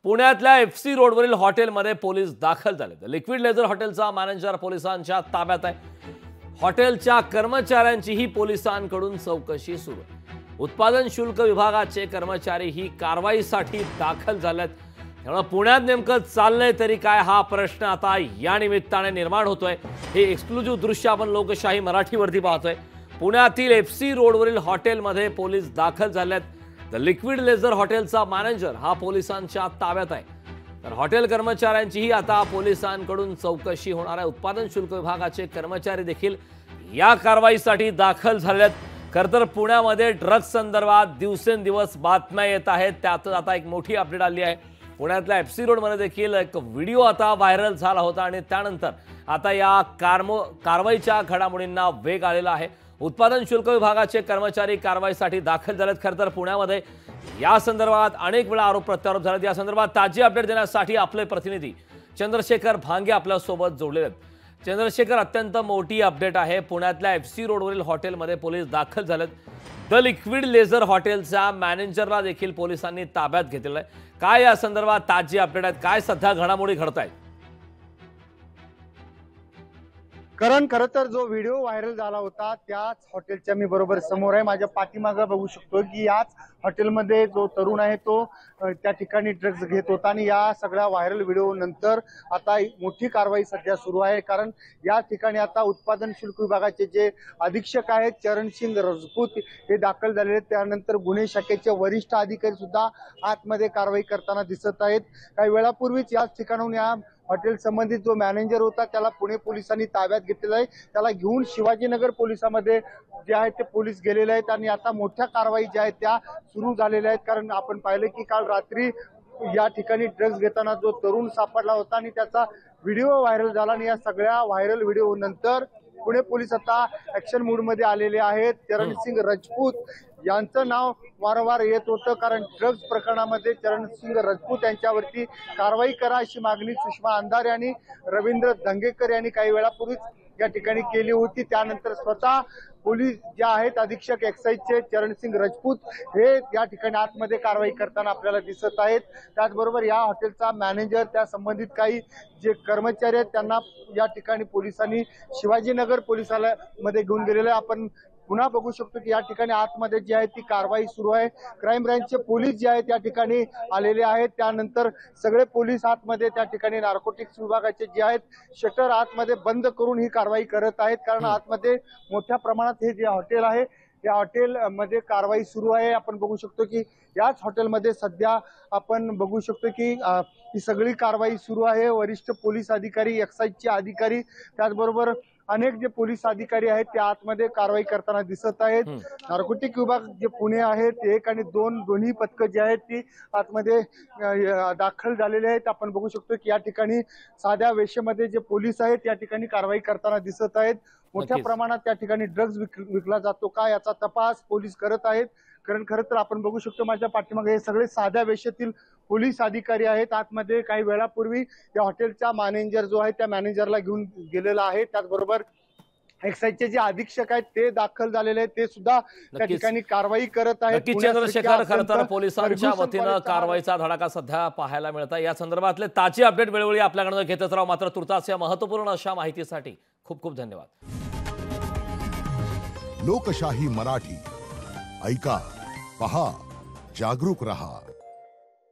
पुण्यातल्या एफसी रोडवरील हॉटेलमध्ये पोलीस दाखल झाले। लिक्विड लेझर हॉटेलचा मॅनेजर पोलिसांच्या ताब्यात आहे। हॉटेलच्या कर्मचाऱ्यांचीही पोलिसांकडून चौकशी सुरू आहे। उत्पादन शुल्क विभागाचे कर्मचारी ही कारवाईसाठी दाखल झालेत। त्यामुळे पुण्यात नेमकं चाललंय तरी काय हा प्रश्न आता या निमित्ताने निर्माण होतोय। हे एक्सक्लुझिव्ह दृश्य आपण लोकशाही मराठीवरती पाहतोय। पुण्यातील एफसी रोडवरील हॉटेलमध्ये पोलीस दाखल झालेत। द लिक्विड लेझर हॉटेलचा मॅनेजर हा पोलिसांच्या ताब्यात आहे। तर हॉटेल कर्मचाऱ्यांचीही आता पोलिसांकडून चौकशी होणार आहे। उत्पादन शुल्क विभागाचे कर्मचारी देखील या कारवाईसाठी दाखल झालेत। खरं तर पुण्यामध्ये ड्रग्ज संदर्भात दिवसेंदिवस बातम्या येत आहेत। त्यातच आता एक मोठी अपडेट आली आहे। पुण्यातल्या एफसी रोडमध्ये देखील एक व्हिडिओ आता व्हायरल झाला होता आणि त्यानंतर आता या कारवाईच्या घडामोडींना वेग आलेला आहे। उत्पादन शुल्क विभागाचे कर्मचारी कारवाईसाठी दाखल झालेत। खरं तर पुण्यामध्ये या संदर्भात अनेक वेळा आरोप प्रत्यारोप झालेत। या संदर्भात ताजी अपडेट देण्यासाठी आपले प्रतिनिधी चंद्रशेखर भांगे आपल्या सोबत जोडलेले आहेत। चंद्रशेखर, अत्यंत मोठी अपडेट आहे। पुण्यातल्या एफसी रोडवरील हॉटेलमध्ये पोलीस दाखल झालेत। द लिक्विड लेझर हॉटेलच्या मॅनेजरला देखील पोलिसांनी ताब्यात घेतलेलं आहे। काय या संदर्भात ताजी अपडेट आहेत? काय सध्या घडामोडी घडतायत? कारण खरं तर जो व्हिडिओ व्हायरल झाला होता त्याच हॉटेलच्या मी बरोबर समोर आहे। माझ्या पाठीमागे बघू शकतो की याच हॉटेलमध्ये जो तरुण आहे तो त्या ठिकाणी ड्रग्ज घेत होता आणि या सगळ्या व्हायरल व्हिडिओ नंतर आता मोठी कारवाई सध्या सुरू आहे। कारण या ठिकाणी आता उत्पादन शुल्क विभागाचे जे अधीक्षक आहेत चरणसिंग राजपूत हे दाखल झालेले। त्यानंतर गुन्हे शाखेचे वरिष्ठ अधिकारी सुद्धा आतमध्ये कारवाई करताना दिसत आहेत। काही वेळापूर्वीच याच ठिकाणाहून या हॉटेल संबंधित जो मॅनेजर होता त्याला पुणे पोलिसांनी ताब्यात घेतलेला आहे। त्याला घेऊन शिवाजीनगर पोलिसांमध्ये जे आहेत ते पोलीस गेलेले आहेत आणि आता मोठ्या कारवाई ज्या आहेत त्या सुरू झालेल्या आहेत। कारण आपण पाहिलं की काल रात्री या ठिकाणी ड्रग्ज घेताना जो तरुण सापडला होता आणि त्याचा व्हिडिओ व्हायरल झाला आणि या सगळ्या व्हायरल व्हिडिओ नंतर पुणे पोलीस आता ऍक्शन मूड मध्ये आलेले आहेत। चरणसिंग राजपूत यांचं नाव वारंवार येत होतं कारण ड्रग्ज प्रकरणामध्ये चरणसिंग राजपूत यांच्यावरती कारवाई करा अशी मागणी सुषमा अंधारे आणि रवींद्र धंगेकर यांनी काही वेळापूर्वीच या ठिकाणी केली होती। त्यानंतर स्वतः पोलीस जे आहेत अधीक्षक एक्साईजचे चरणसिंग राजपूत हे या ठिकाणी आतमध्ये कारवाई करताना आपल्याला दिसत आहेत। त्याचबरोबर या हॉटेलचा मॅनेजर त्या संबंधित काही जे कर्मचारी आहेत त्यांना या ठिकाणी पोलिसांनी शिवाजीनगर पोलिसालयामध्ये घेऊन गेलेले आपण पुन्हा बघू शकतो की या ठिकाणी आतमध्ये जी आहे ती कारवाई सुरू आहे। क्राईम ब्रांचचे पोलीस जे आहेत त्या ठिकाणी आलेले आहेत। त्यानंतर सगळे पोलीस आतमध्ये त्या ठिकाणी नार्कोटिक्स विभागाचे जे आहेत शटर आतमध्ये बंद करून ही कारवाई करत आहेत। कारण आतमध्ये मोठ्या प्रमाणात हे जे हॉटेल आहे या हॉटेलमध्ये कारवाई सुरू आहे। आपण बघू शकतो की याच हॉटेलमध्ये सध्या आपण बघू शकतो की ही सगळी कारवाई सुरू आहे। वरिष्ठ पोलीस अधिकारी एक्साईजचे अधिकारी त्याचबरोबर अनेक जे पोलीस अधिकारी आहेत ते आतमध्ये कारवाई करताना दिसत आहेत। नार्कोटिक विभाग जे पुणे आहेत 1 आणि 2 दोन्ही पथकं जी आहेत ती आतमध्ये दाखल झालेले आहेत। आपण बघू शकतो की या ठिकाणी साध्या वेशेमध्ये जे पोलीस आहेत या ठिकाणी कारवाई करताना दिसत आहेत। मोठ्या प्रमाणात त्या ठिकाणी ड्रग्ज विकला जातो का याचा तपास पोलीस करत आहेत। कारण खरं तर आपण बघू शकतो माझ्या पाठीमागे हे सगळे साध्या वेशेतील पोलीस अधिकारी आहेत। आतमध्ये काही वेळापूर्वी या हॉटेलचा मॅनेजर जो आहे त्या मॅनेजरला घेऊन गेलेला आहे। त्याचबरोबर एक्साईजचे जे अधीक्षक आहेत ते दाखल झालेले आहेत ते सुद्धा त्या ठिकाणी कारवाई करत आहेत। चंद्रशेखर, खरं तर पोलिसांच्या वतीनं कारवाईचा धडाका सध्या पाहायला मिळत आहे। या संदर्भातले ताजी अपडेट वेळोवेळी आपल्याकडे घेतच राहू। मात्र तुर्तास या महत्त्वपूर्ण अशा माहितीसाठी खूप खूप धन्यवाद। लोकशाही मराठी ऐका, पहा, जागरूक रहा।